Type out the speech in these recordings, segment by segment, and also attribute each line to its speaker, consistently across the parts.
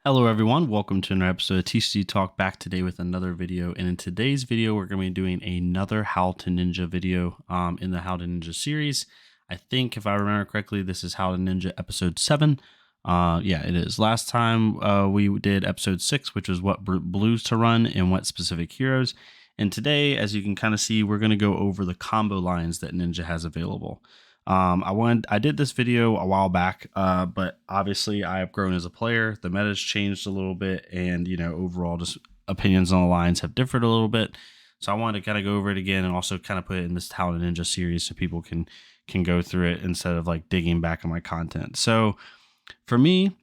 Speaker 1: Hello everyone, welcome to another episode of TCG Talk, back today with another video. And in today's video, we're going to be doing another How to Ninja video in the How to Ninja series. I think if I remember correctly, this is How to Ninja episode 7. Yeah, it is. Last time we did episode 6, which was what blues to run and what specific heroes. And today, as you can kind of see, we're going to go over the combo lines that Ninja has available. I did this video a while back, but obviously I have grown as a player. The meta's changed a little bit, and overall just opinions on the lines have differed a little bit. So I wanted to kind of go over it again and also kind of put it in this Talent Ninja series so people can go through it instead of like digging back on my content. So for me,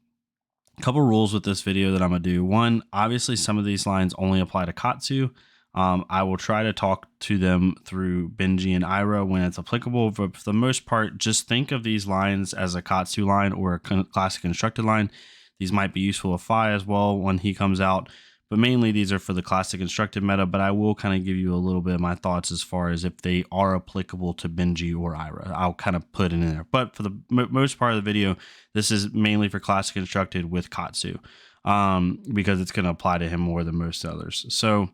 Speaker 1: a couple rules with this video that I'm gonna do. One, obviously some of these lines only apply to Katsu. I will try to talk to them through Benji and Ira when it's applicable, but for the most part, just think of these lines as a Katsu line or a classic constructed line. These might be useful to Fi as well when he comes out, but mainly these are for the classic constructed meta, but I will kind of give you a little bit of my thoughts as far as if they are applicable to Benji or Ira. I'll kind of put it in there, but for the most part of the video, this is mainly for classic constructed with Katsu, because it's going to apply to him more than most others. So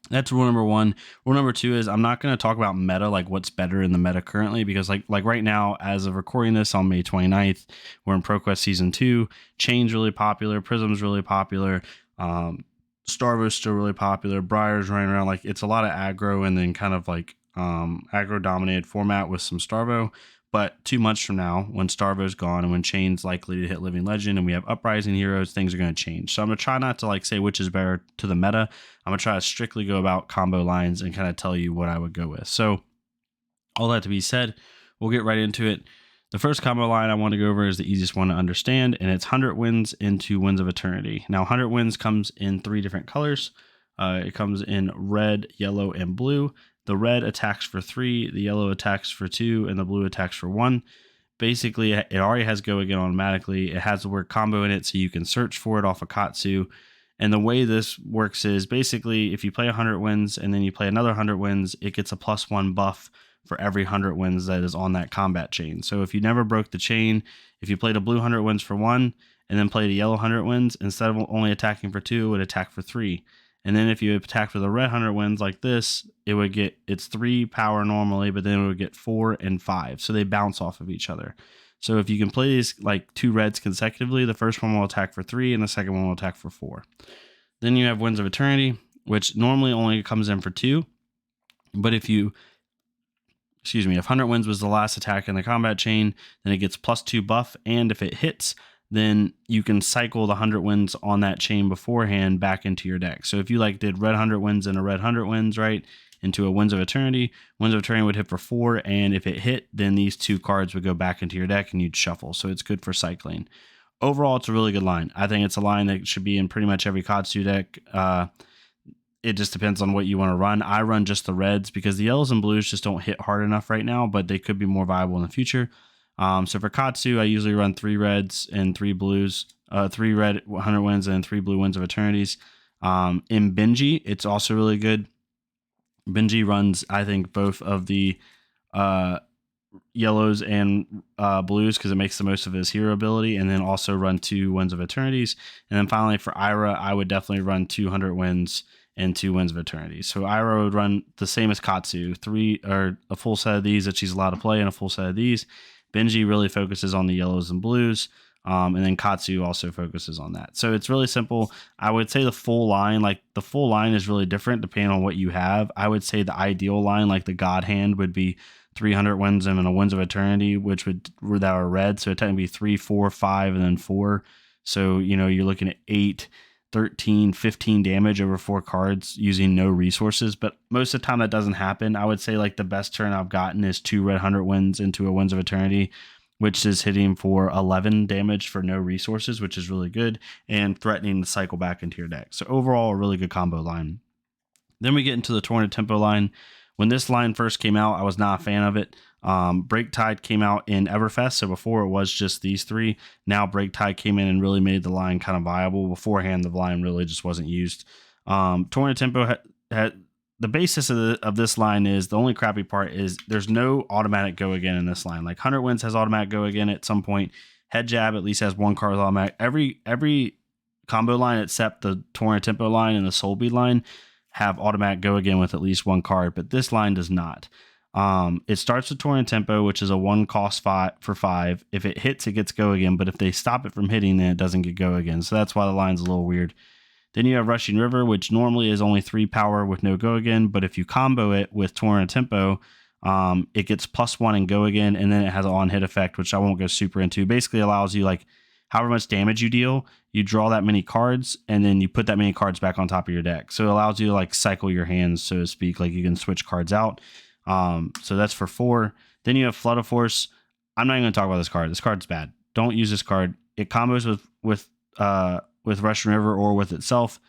Speaker 1: that's rule number one. Rule number two is I'm not going to talk about meta, like what's better in the meta currently, because like right now, as of recording this on May 29th, we're in ProQuest Season 2. Chain's really popular. Prism's really popular. Starvo's still really popular. Briar's running around. Like it's a lot of aggro and then kind of like aggro dominated format with some Starvo. But 2 months from now, when Starvo's gone and when Chain's likely to hit Living Legend and we have Uprising heroes, things are going to change. So I'm going to try not to like say which is better to the meta. I'm going to try to strictly go about combo lines and kind of tell you what I would go with. So all that to be said, we'll get right into it. The first combo line I want to go over is the easiest one to understand, and it's 100 Winds into Winds of Eternity. Now 100 Winds comes in 3 different colors. It comes in red, yellow, and blue. The red attacks for 3, the yellow attacks for 2, and the blue attacks for 1. Basically, it already has go again automatically. It has the word combo in it, so you can search for it off of Katsu. And the way this works is basically if you play 100 Winds and then you play another 100 Winds, it gets a +1 buff for every 100 Winds that is on that combat chain. So if you never broke the chain, if you played a blue 100 Winds for 1 and then played a yellow 100 Winds, instead of only attacking for 2, it would attack for 3. And then if you attack for the red 100 Winds like this, it would get its 3 power normally, but then it would get 4 and 5. So they bounce off of each other. So if you can play these like 2 reds consecutively, the first one will attack for 3 and the second one will attack for 4. Then you have Winds of Eternity, which normally only comes in for 2. But if 100 Winds was the last attack in the combat chain, then it gets +2 buff. And if it hits, then you can cycle the 100 Winds on that chain beforehand back into your deck. So if you like did red 100 Winds and a red 100 Winds, right, into a Winds of Eternity would hit for 4, and if it hit, then these 2 cards would go back into your deck and you'd shuffle. So it's good for cycling. Overall, it's a really good line. I think it's a line that should be in pretty much every Katsu deck. It just depends on what you want to run. I run just the reds because the yellows and blues just don't hit hard enough right now, but they could be more viable in the future. So for Katsu, I usually run 3 reds and 3 blues, 3 red 100 Winds and 3 blue Winds of Eternities. In Benji, it's also really good. Benji runs, I think, both of the yellows and blues because it makes the most of his hero ability, and then also run 2 Winds of Eternities. And then finally for Ira, I would definitely run 200 Winds and 2 Winds of Eternity. So Ira would run the same as Katsu, 3 or a full set of these that she's allowed to play and a full set of these. Benji really focuses on the yellows and blues, and then Katsu also focuses on that. So it's really simple. I would say the full line is really different depending on what you have. I would say the ideal line, like the God Hand, would be 300 Winds and a Winds of Eternity, that are red. So it technically be 3, 4, 5, and then 4. So, you're looking at 8, 13, 15 damage over 4 cards using no resources. But most of the time that doesn't happen. I would say like the best turn I've gotten is 2 red 100 Winds into a Winds of Eternity, which is hitting for 11 damage for no resources, which is really good, and threatening to cycle back into your deck. So overall, a really good combo line. Then we get into the Torrent Tempo line. When this line first came out, I was not a fan of it. Breaktide came out in Everfest, so before it was just these 3. Now Breaktide came in and really made the line kind of viable. Beforehand, the line really just wasn't used. Torrent Tempo had the basis of this line is the only crappy part is there's no automatic go again in this line. Like 100 Winds has automatic go again at some point. Head Jab at least has 1 card automatic. Every combo line except the Torn Tempo line and the Soul Bead line have automatic go again with at least one card, but this line does not. It starts with Torn Tempo, which is a 1 cost for 5. If it hits, it gets go again, but if they stop it from hitting, then it doesn't get go again. So that's why the line's a little weird. Then you have Rushing River, which normally is only 3 power with no go again, but if you combo it with Torn Tempo, it gets +1 and go again, and then it has an on-hit effect, which I won't go super into. Basically allows you, like, however much damage you deal, you draw that many cards, and then you put that many cards back on top of your deck. So it allows you to, like, cycle your hands, so to speak. Like, you can switch cards out. So that's for 4. Then you have Flutter Force. I'm not even going to talk about this card. This card's bad. Don't use this card. It combos with Russian River or with itself.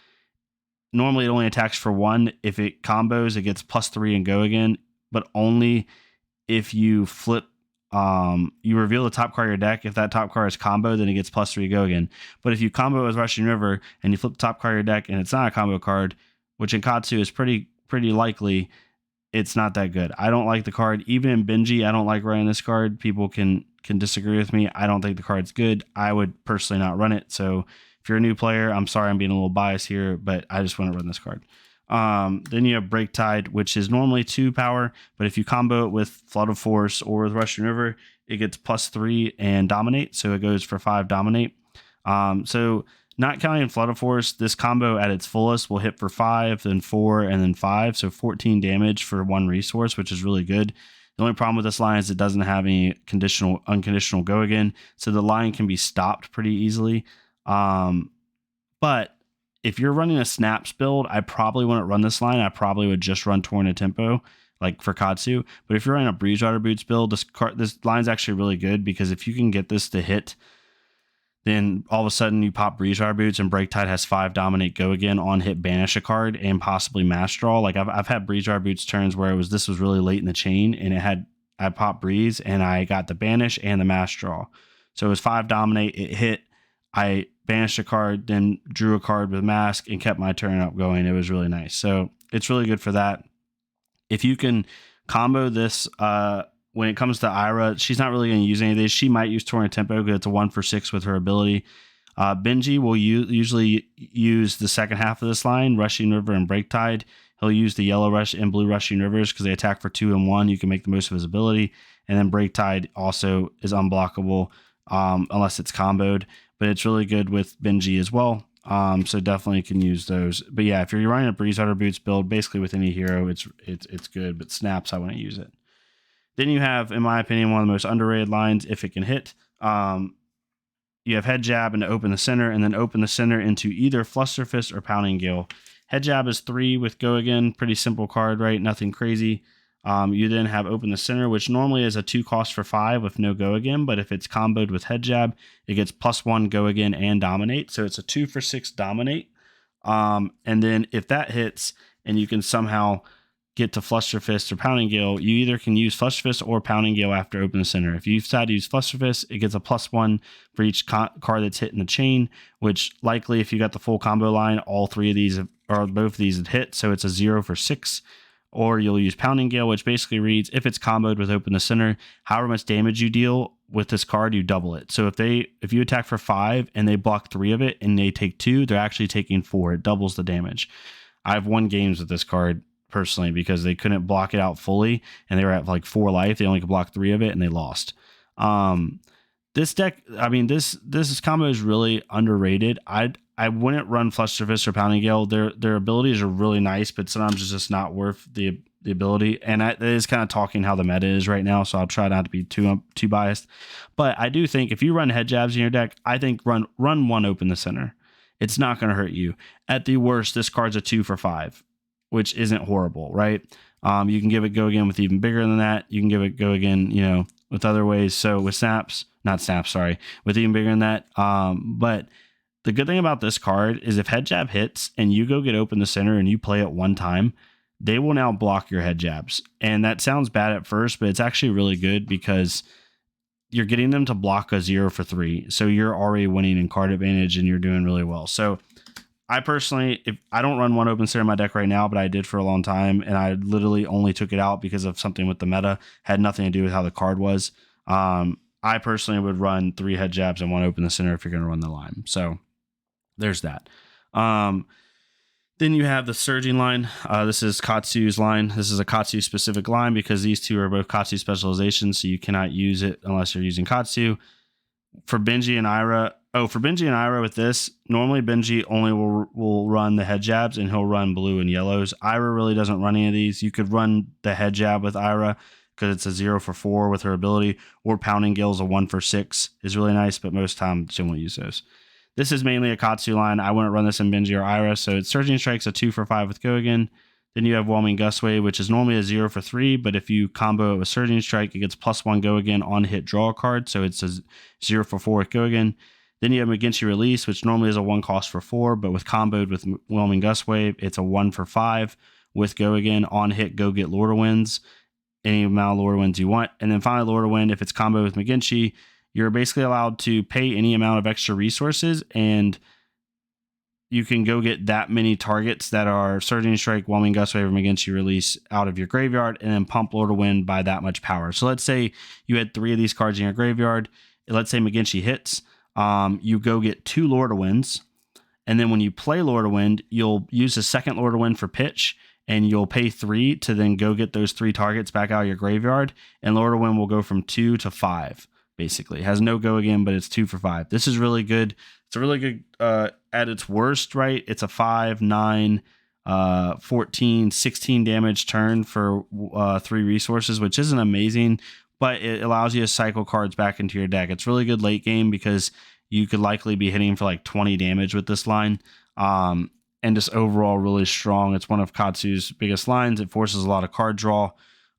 Speaker 1: Normally, it only attacks for 1. If it combos, it gets +3 and go again, but only if you flip. You reveal the top card of your deck. If that top card is combo, then it gets +3 go again. But if you combo with Rushing River and you flip the top card of your deck and it's not a combo card, which in Katsu is pretty likely, it's not that good. I don't like the card. Even in Benji, I don't like running this card. People can disagree with me. I don't think the card's good. I would personally not run it. So if you're a new player, I'm sorry I'm being a little biased here, but I just want to run this card. Then you have Break Tide, which is normally 2 power, but if you combo it with Flutter Force or with Russian River, it gets +3 and Dominate, so it goes for 5 Dominate. So not counting Flutter Force, this combo at its fullest will hit for 5, then 4, and then 5, so 14 damage for 1 resource, which is really good. The only problem with this line is it doesn't have any unconditional go again, so the line can be stopped pretty easily. But if you're running a snaps build, I probably wouldn't run this line. I probably would just run Torn Tempo, like for Katsu. But if you're running a Breeze Rider Boots build, this line's actually really good, because if you can get this to hit, then all of a sudden you pop Breeze Rider Boots and Break Tide has 5 Dominate go again, on hit banish a card and possibly mass draw. Like I've had Breeze Rider Boots turns where this was really late in the chain, and I popped Breeze and I got the banish and the mass draw. So it was 5 Dominate, it hit, I banished a card, then drew a card with mask and kept my turn up going. It was really nice. So it's really good for that. If you can combo this, when it comes to Ira, she's not really going to use any of these. She might use Torn Tempo because it's a 1 for 6 with her ability. Benji will usually use the second half of this line, Rushing River and Break Tide. He'll use the yellow rush and blue Rushing Rivers because they attack for 2 and 1. You can make the most of his ability. And then Break Tide also is unblockable unless it's comboed. But it's really good with Benji as well. So definitely can use those. But yeah, if you're running a Breeze Rider Boots build, basically with any hero, it's good. But snaps, I wouldn't use it. Then you have, in my opinion, one of the most underrated lines, if it can hit. You have Head Jab and to open the center, and then open the center into either Fluster Fist or Pounding Gale. Head Jab is 3 with go again. Pretty simple card, right? Nothing crazy. You then have Open the Center, which normally is a 2 cost for 5 with no go again, but if it's comboed with Head Jab, it gets +1 go again and Dominate. So it's a 2 for 6 Dominate. And then if that hits and you can somehow get to Fluster Fist or Pounding Gale, you either can use Fluster Fist or Pounding Gale after Open the Center. If you decide to use Fluster Fist, it gets a +1 for each card that's hit in the chain, which likely if you got the full combo line, all 3 of these or both of these would hit. So it's a 0 for 6. Or you'll use Pounding Gale, which basically reads, if it's comboed with Open the Center, however much damage you deal with this card, you double it. So if you attack for 5 and they block 3 of it and they take 2, they're actually taking 4. It doubles the damage. I've won games with this card personally because they couldn't block it out fully and they were at like 4 life. They only could block 3 of it and they lost. This deck, I mean, this combo is really underrated. I wouldn't run Fluster Fist or Pounding Gale. Their abilities are really nice, but sometimes it's just not worth the ability. And that is kind of talking how the meta is right now, so I'll try not to be too biased. But I do think if you run Head Jabs in your deck, I think run 1 Open the Center. It's not going to hurt you. At the worst, this card's a 2 for 5, which isn't horrible, right? You can give it go again with even bigger than that. You can give it go again, with other ways. So with with even bigger than that. But the good thing about this card is if Head Jab hits and you go get Open the Center and you play it 1 time, they will now block your Head Jabs. And that sounds bad at first, but it's actually really good because you're getting them to block a 0 for 3. So you're already winning in card advantage and you're doing really well. So I personally, if I don't run 1 Open Center in my deck right now, but I did for a long time. And I literally only took it out because of something with the meta. Had nothing to do with how the card was. I personally would run 3 Head Jabs and 1 Open the Center if you're going to run the line. So there's that. Then you have the surging line. This is Katsu's line. This is a Katsu specific line because these two are both Katsu specializations, so you cannot use it unless you're using Katsu. For Benji and Ira, with this, normally Benji only will run the head jabs and he'll run blue and yellows. Ira really doesn't run any of these. You could run the head jab with Ira because it's a 0 for 4 with her ability, or Pounding Gale's a 1 for 6 is really nice, but most times she won't use those. This is mainly a Katsu line. I wouldn't run this in Benji or Ira, so it's Surging Strike's a 2 for 5 with Go Again. Then you have Whelming Gust Wave, which is normally a 0 for 3, but if you combo it with Surging Strike, it gets +1 Go Again on hit draw a card, so it's a 0 for 4 with Go Again. Then you have Meginchi Release, which normally is a 1 cost for 4, but with comboed with Whelming Gust Wave, it's a 1 for 5 with Go Again. On hit, go get Lord of Winds, any amount of Lord of Winds you want. And then finally, Lord of Wind, if it's comboed with Meginchi, you're basically allowed to pay any amount of extra resources, and you can go get that many targets that are Surging Strike, Whelming Gust Wave, or Meginchi Release out of your graveyard, and then pump Lord of Wind by that much power. So let's say you had 3 of these cards in your graveyard. Let's say Meginchi hits. You go get 2 Lord of Winds, and then when you play Lord of Wind, you'll use the second Lord of Wind for pitch, and you'll pay 3 to then go get those 3 targets back out of your graveyard, and Lord of Wind will go from 2 to 5. Basically, it has no Go Again, but it's 2 for 5. This is really good. It's a really good at its worst, right? It's a 5, 9, 14, 16 damage turn for 3 resources, which isn't amazing, but it allows you to cycle cards back into your deck. It's really good late game because you could likely be hitting for like 20 damage with this line. And just overall really strong. It's one of Katsu's biggest lines. It forces a lot of card draw.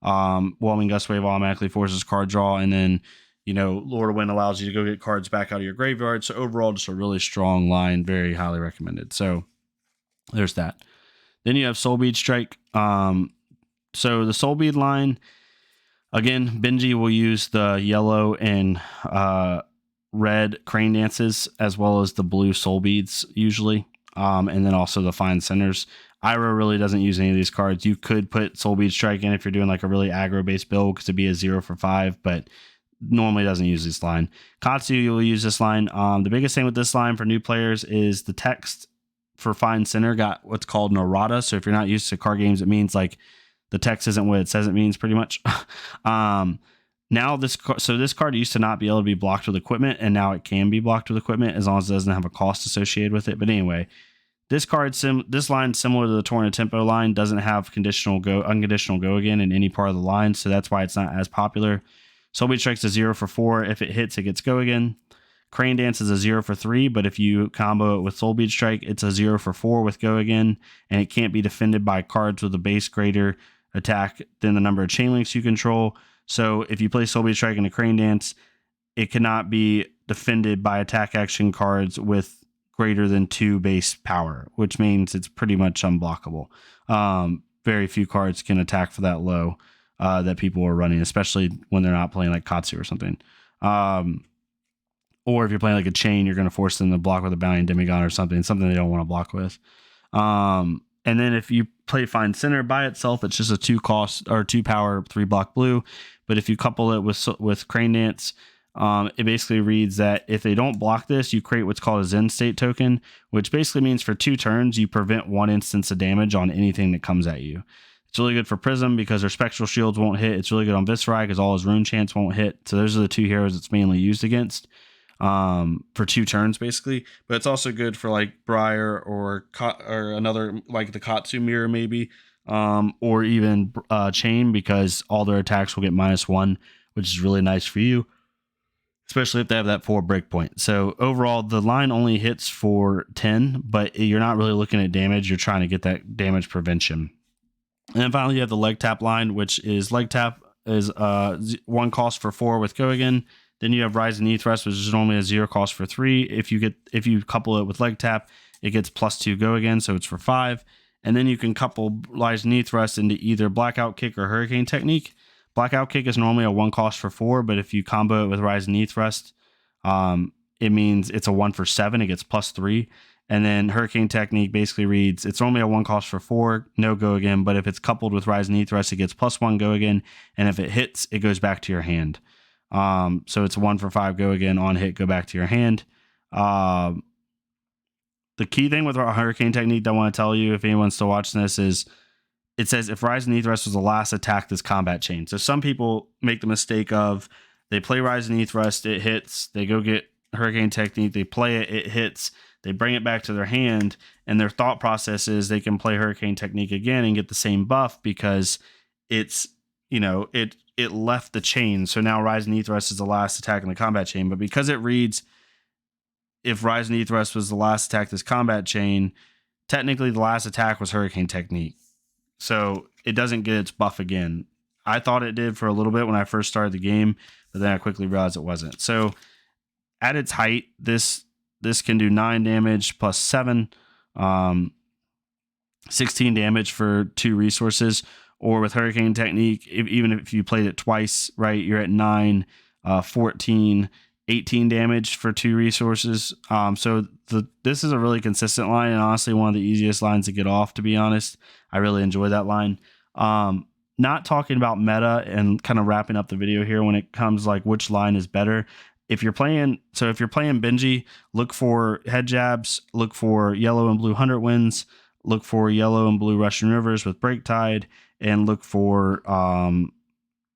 Speaker 1: Whelming Gust Wave automatically forces card draw, and then Lord of Wind allows you to go get cards back out of your graveyard. So overall, just a really strong line. Very highly recommended. So there's that. Then you have Soul Bead Strike. So the Soul Bead line, again, Benji will use the yellow and red Crane Dances as well as the blue Soul Beads usually. And then also the Fine Centers. Ira really doesn't use any of these cards. You could put Soul Bead Strike in if you're doing like a really aggro-based build because it'd be a 0 for 5, but normally doesn't use this line. Katsu, you'll use this line. The biggest thing with this line for new players is the text for Fine Center got what's called an errata. So if you're not used to card games, it means like the text isn't what it says it means pretty much. Now this card used to not be able to be blocked with equipment, and now it can be blocked with equipment as long as it doesn't have a cost associated with it. But anyway, this line, similar to the Torn Tempo line, doesn't have unconditional go again in any part of the line, so that's why it's not as popular. Soul Bead Strike's a 0 for 4. If it hits, it gets Go Again. Crane Dance is a 0 for 3, but if you combo it with Soul Bead Strike, it's a 0 for 4 with Go Again, and it can't be defended by cards with a base greater attack than the number of chain links you control. So if you play Soul Bead Strike in a Crane Dance, it cannot be defended by attack action cards with greater than 2 base power, which means it's pretty much unblockable. Very few cards can attack for that low. That people are running, especially when they're not playing like Katsu or something. Or if you're playing like a chain, you're going to force them to block with a Bounty Demigod or something they don't want to block with. And then if you play Fine Center by itself, it's just a 2 cost or 2 power, 3 block blue. But if you couple it with Crane Dance, it basically reads that if they don't block this, you create what's called a Zen State token, which basically means for 2 turns, you prevent 1 instance of damage on anything that comes at you. It's really good for Prism because their Spectral Shields won't hit. It's really good on Viscerai because all his Rune Chants won't hit. So those are the 2 heroes it's mainly used against for 2 turns, basically. But it's also good for like Briar or another, like the Katsu Mirror maybe, or even Chain, because all their attacks will get -1, which is really nice for you, especially if they have that 4 breakpoint. So overall, the line only hits for 10, but you're not really looking at damage. You're trying to get that damage prevention. And then finally, you have the Leg Tap line, which is Leg Tap is 1 cost for 4 with Go Again. Then you have Rise and Knee Thrust, which is normally a 0 cost for 3. If you couple it with Leg Tap, it gets +2 Go Again, so it's for 5. And then you can couple Rise and Knee Thrust into either Blackout Kick or Hurricane Technique. Blackout Kick is normally a 1 cost for 4, but if you combo it with Rise and Knee Thrust, it means it's a 1 for 7. It gets +3. And then Hurricane Technique basically reads, it's only a 1 cost for 4, no Go Again, but if it's coupled with Rise and Knee Thrust, it gets +1 Go Again, and if it hits, it goes back to your hand. So it's a 1 for 5 Go Again, on hit, go back to your hand. the key thing with our hurricane technique that I want to tell you, if anyone's still watching this, is it says if Rise Beneath Rust was the last attack this combat chain. So some people make the mistake of they play Rise Beneath Rust, it hits, they go get Hurricane Technique, they play it, it hits, they bring it back to their hand, and their thought process is they can play Hurricane Technique again and get the same buff because it's, it left the chain. So now Rise Beneath Rust is the last attack in the combat chain. But because it reads, if Rise Beneath Rust was the last attack this combat chain, technically the last attack was Hurricane Technique. So it doesn't get its buff again. I thought it did for a little bit when I first started the game, but then I quickly realized it wasn't. So at its height, this can do 9 damage plus 7, 16 damage for 2 resources. Or with Hurricane Technique, even if you played it twice, right, you're at 9, 14, 18 damage for 2 resources. So this is a really consistent line, and honestly one of the easiest lines to get off, to be honest. I really enjoy that line. Not talking about meta and kind of wrapping up the video here when it comes like which line is better. If you're playing Benji, look for head jabs, look for yellow and blue 100 wins, look for yellow and blue Russian Rivers with Break Tide, and look for,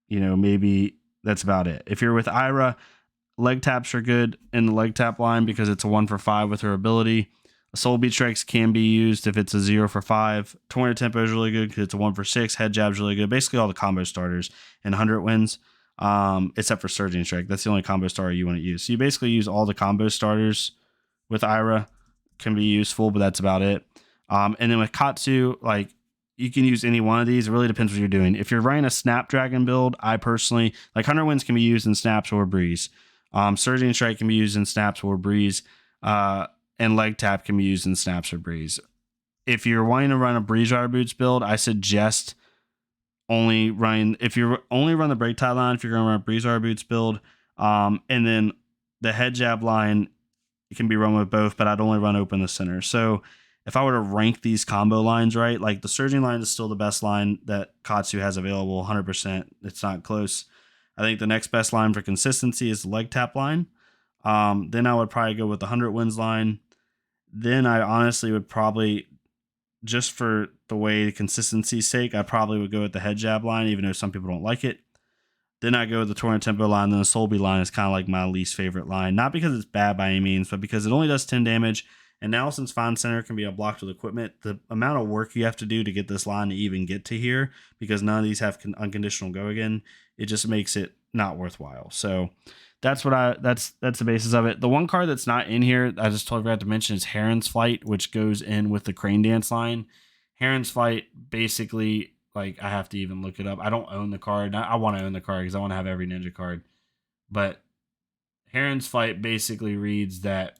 Speaker 1: maybe that's about it. If you're with Ira, leg taps are good in the leg tap line because it's a 1 for 5 with her ability. Soul Beat Strikes can be used if it's a 0 for 5. Tornado Tempo is really good because it's a 1 for 6. Head Jab's really good. Basically all the combo starters and 100 wins, except for Surging Strike. That's the only combo starter you want to use. So you basically use all the combo starters with Ira. Can be useful, but that's about it. And then with Katsu, like, you can use any one of these. It really depends what you're doing. If you're running a Snapdragon build, I personally, like 100 Winds can be used in Snaps or Breeze. Surging Strike can be used in Snaps or Breeze. And Leg Tap can be used in Snaps or Breeze. If you're wanting to run a Breeze Rider Boots build, I suggest if you're only run the Break Tide line, if you're going to run a Breeze Rider Boots build, and then the Head Jab line, it can be run with both, but I'd only run Open the Center. So if I were to rank these combo lines, right, like the Surging line is still the best line that Katsu has available, 100%. It's not close. I think the next best line for consistency is the Leg Tap line. Then I would probably go with the 100 Wins line. Then I honestly would probably, just for the way consistency's sake, I probably would go with the Head Jab line, even though some people don't like it. Then I go with the Torrent Tempo line. Then the Soul Beat line is kind of like my least favorite line. Not because it's bad by any means, but because it only does 10 damage. And now since Fine Center can be unblocked with equipment, the amount of work you have to do to get this line to even get to here, because none of these have unconditional go again, it just makes it not worthwhile. So that's the basis of it. The one card that's not in here, I just totally forgot to mention, is Heron's Flight, which goes in with the Crane Dance line. Heron's Flight, basically, like, I have to even look it up. I don't own the card. I want to own the card because I want to have every ninja card. But Heron's Flight basically reads that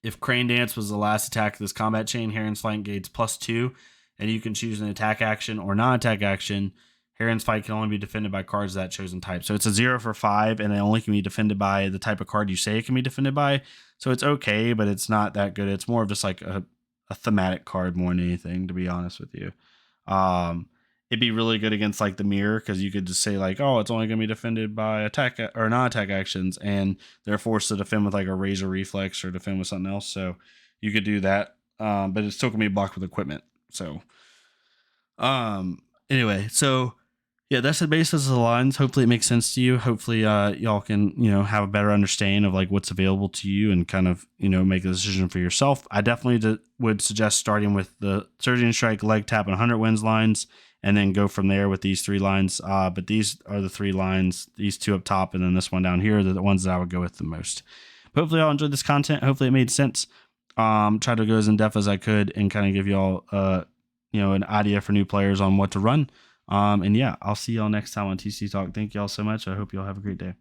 Speaker 1: if Crane Dance was the last attack of this combat chain, Heron's Flight gains +2, and you can choose an attack action or non-attack action. Heron's Fight can only be defended by cards of that chosen type. So it's a 0 for 5, and it only can be defended by the type of card you say it can be defended by. So it's okay, but it's not that good. It's more of just like a thematic card more than anything, to be honest with you. It'd be really good against like the Mirror, because you could just say like, oh, it's only going to be defended by attack or non-attack actions, and they're forced to defend with like a Razor Reflex or defend with something else. So you could do that, but it's still going to be blocked with equipment. So anyway, so yeah, that's the basis of the lines. Hopefully it makes sense to you. Hopefully y'all can, have a better understanding of like what's available to you and kind of, make a decision for yourself. I definitely would suggest starting with the Surging Strike, Leg Tap, and 100 Wins lines, and then go from there with these 3 lines. But these are the 3 lines, these 2 up top, and then this one down here are the ones that I would go with the most. But hopefully y'all enjoyed this content. Hopefully it made sense. Try to go as in depth as I could and kind of give y'all, an idea for new players on what to run. And yeah, I'll see y'all next time on TCG Talk. Thank y'all so much. I hope y'all have a great day.